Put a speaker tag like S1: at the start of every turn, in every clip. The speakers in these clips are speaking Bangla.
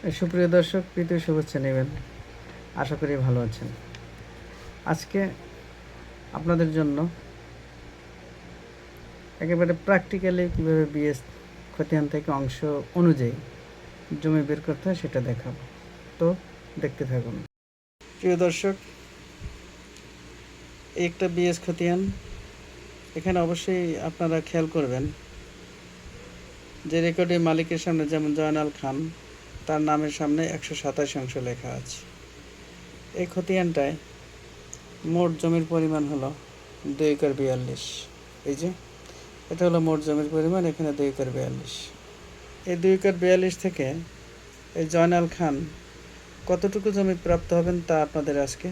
S1: সুপ্রিয় দর্শক, প্রীতি শুভেচ্ছা নেবেন। আশা করি ভালো আছেন। আজকে আপনাদের জন্য একেবারে প্র্যাকটিক্যালি কীভাবে বিএস খতিয়ান থেকে অংশ অনুযায়ী জমি বের করতে হয় সেটা দেখাবো। তো দেখতে থাকুন। প্রিয় দর্শক, এই একটা বিএস খতিয়ান। এখানে অবশ্যই আপনারা খেয়াল করবেন যে রেকর্ডের মালিকের সামনে, যেমন জয়নাল খান, তার নামের সামনে 127 অংশ লেখা আছে। এই খতিয়ানটায় মোট জমির পরিমাণ হলো 2 একর 42। এই যে এটা হলো মোট জমির পরিমাণ, এখানে 2 একর 42। এই 2 একর 42 থেকে এই জয়নাল খান কতটুকু জমি প্রাপ্ত হবেন তা আপনাদের আজকে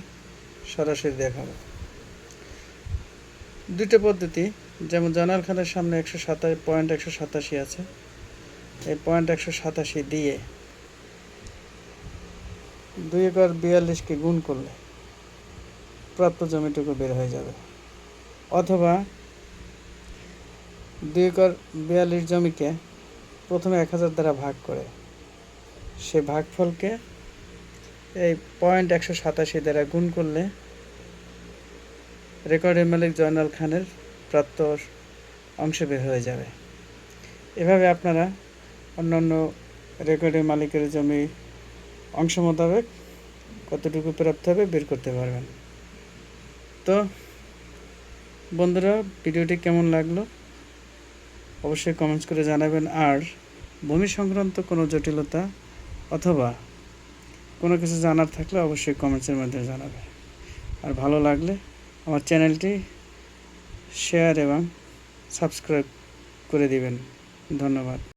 S1: সরাসরি দেখাবো। দুইটা পদ্ধতি, যেমন জয়নাল খানের সামনে 187 আছে, এই 187 দিয়ে 2 একর 42কে গুণ করলে প্রাপ্ত জমিটুকু বের হয়ে যাবে। অথবা 2 একর 42 জমিকে প্রথমে 1000 দ্বারা ভাগ করে সে ভাগফলকে এই 187 দ্বারা গুণ করলে রেকর্ডের মালিক জয়নাল খানের প্রাপ্ত অংশ বের হয়ে যাবে। এভাবে আপনারা অন্যান্য রেকর্ডের মালিকের জমি অংশ মোতাবেক কতটুকু প্রাপ্ত হবে বের করতে পারবেন। তো বন্ধুরা, ভিডিওটি কেমন লাগলো অবশ্যই কমেন্টস করে জানাবেন। আর ভূমি সংক্রান্ত কোনো জটিলতা অথবা কোনো কিছু জানার থাকলে অবশ্যই কমেন্টসের মাধ্যমে জানাবেন। আর ভালো লাগলে আমার চ্যানেলটি শেয়ার এবং সাবস্ক্রাইব করে দিবেন। ধন্যবাদ।